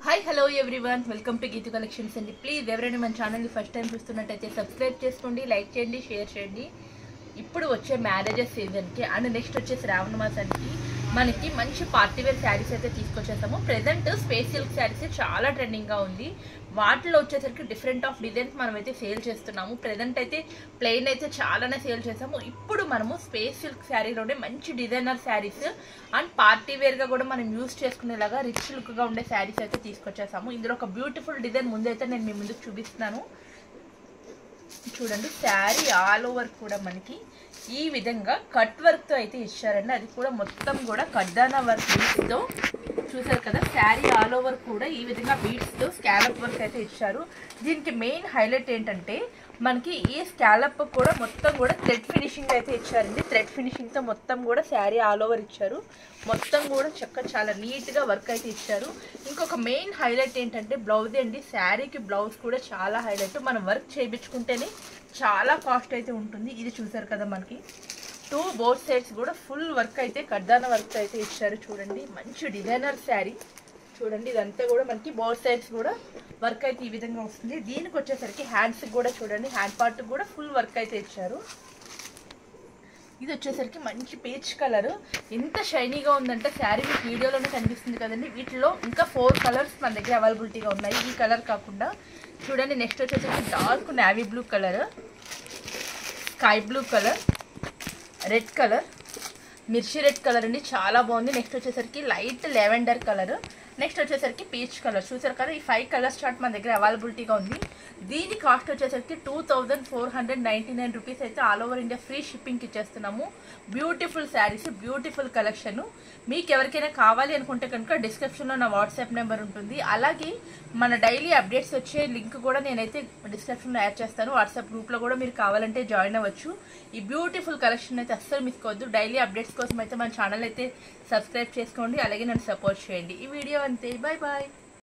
Hi hello everyone, welcome to Geethu collections అండి. Please ఎవరైనా మన ఛానల్ని ఫస్ట్ టైం చూస్తున్నట్టయితే సబ్స్క్రైబ్ చేసుకోండి, లైక్ చేయండి, షేర్ చేయండి. ఇప్పుడు వచ్చే మ్యారేజెస్ సీజన్కి అండ్ నెక్స్ట్ వచ్చే శ్రావణ మాసానికి మనకి మంచి పార్టీవేర్ శారీస్ అయితే తీసుకొచ్చేసాము. ప్రెజెంట్ స్పేస్ సిల్క్ శారీస్ చాలా ట్రెండింగ్గా ఉంది. వాటిలో వచ్చేసరికి డిఫరెంట్ ఆఫ్ డిజైన్స్ మనమైతే సేల్ చేస్తున్నాము. ప్రెజెంట్ అయితే ప్లెయిన్ అయితే చాలానే సేల్ చేసాము. ఇప్పుడు మనము స్పేస్ సిల్క్ శారీలోనే మంచి డిజైనర్ శారీస్ అండ్ పార్టీవేర్గా కూడా మనం యూజ్ చేసుకునేలాగా రిచ్ లుక్గా ఉండే శారీస్ అయితే తీసుకొచ్చేసాము. ఇందులో ఒక బ్యూటిఫుల్ డిజైన్ ముందైతే నేను మీ ముందుకు చూపిస్తున్నాను. చూడండి, శారీ ఆల్ ఓవర్ కూడా మనకి ఈ విధంగా కట్ వర్క్తో అయితే ఇచ్చారండి. అది కూడా మొత్తం కూడా కడ్డానా వర్క్ బీట్స్తో చూసారు కదా. శారీ ఆల్ ఓవర్ కూడా ఈ విధంగా బీట్స్తో స్కాలప్ వర్క్ అయితే ఇచ్చారు. దీనికి మెయిన్ హైలైట్ ఏంటంటే మనకి ఈ స్కాలప్ కూడా మొత్తం కూడా థ్రెడ్ ఫినిషింగ్ అయితే ఇచ్చారండి. థ్రెడ్ ఫినిషింగ్తో మొత్తం కూడా శారీ ఆల్ ఓవర్ ఇచ్చారు. మొత్తం కూడా చక్కగా చాలా నీట్గా వర్క్ అయితే ఇచ్చారు. ఇంకొక మెయిన్ హైలైట్ ఏంటంటే బ్లౌజ్ అండి. శారీకి బ్లౌజ్ కూడా చాలా హైలైట్. మనం వర్క్ చేయించుకుంటేనే చాలా కాస్ట్ అయితే ఉంటుంది. ఇది చూసారు కదా, మనకి బోత్ సైడ్స్ కూడా ఫుల్ వర్క్ అయితే కడ్డాన వర్క్ అయితే ఇచ్చారు. చూడండి, మంచి డిజైనర్ శారీ. చూడండి, ఇదంతా కూడా మనకి బోత్ సైడ్స్ కూడా వర్క్ అయితే ఈ విధంగా వస్తుంది. దీనికి వచ్చేసరికి హ్యాండ్స్కి కూడా చూడండి, హ్యాండ్ పార్ట్కి కూడా ఫుల్ వర్క్ అయితే ఇచ్చారు. ఇది వచ్చేసరికి మంచి పీచ్ కలర్. ఎంత షైనీగా ఉందంటే శారీ మీకు వీడియోలోనే కనిపిస్తుంది కదండి. వీటిలో ఇంకా 4 కలర్స్ మన దగ్గర అవైలబిలిటీగా ఉన్నాయి. ఈ కలర్ కాకుండా చూడండి, నెక్స్ట్ వచ్చేసరికి dark navy blue colour, sky blue colour, red colour, మిర్చి రెడ్ కలర్ అండి, చాలా బాగుంది. నెక్స్ట్ వచ్చేసరికి లైట్ లెవెండర్ కలర్, నెక్స్ట్ వచ్చేసరికి పీచ్ కలర్. చూసారు కదా, ఈ 5 కలర్స్ చార్ట్ మన దగ్గర అవైలబిలిటీగా ఉంది. దీని కాస్ట్ వచ్చేసరికి 2499 రూపీస్ అయితే ఆల్ ఓవర్ ఇండియా ఫ్రీ షిప్పింగ్కి ఇచ్చేస్తున్నాము. Beautiful saris, beautiful collection. మీకు ఎవరికైనా కావాలి అనుకుంటే కనుక డిస్క్రిప్షన్లో నా వాట్సాప్ నెంబర్ ఉంటుంది. అలాగే మన డైలీ అప్డేట్స్ వచ్చే లింక్ కూడా నేనైతే డిస్క్రిప్షన్లో యాడ్ చేస్తాను. వాట్సాప్ గ్రూప్లో కూడా మీరు కావాలంటే జాయిన్ అవ్వచ్చు. ఈ బ్యూటిఫుల్ కలెక్షన్ అయితే అస్సలు మిస్ కావద్దు. డైలీ అప్డేట్స్ కోసం అయితే మన ఛానల్ అయితే సబ్స్క్రైబ్ చేసుకోండి, అలాగే నన్ను సపోర్ట్ చేయండి. ఈ వీడియో అంతే, బాయ్ బాయ్.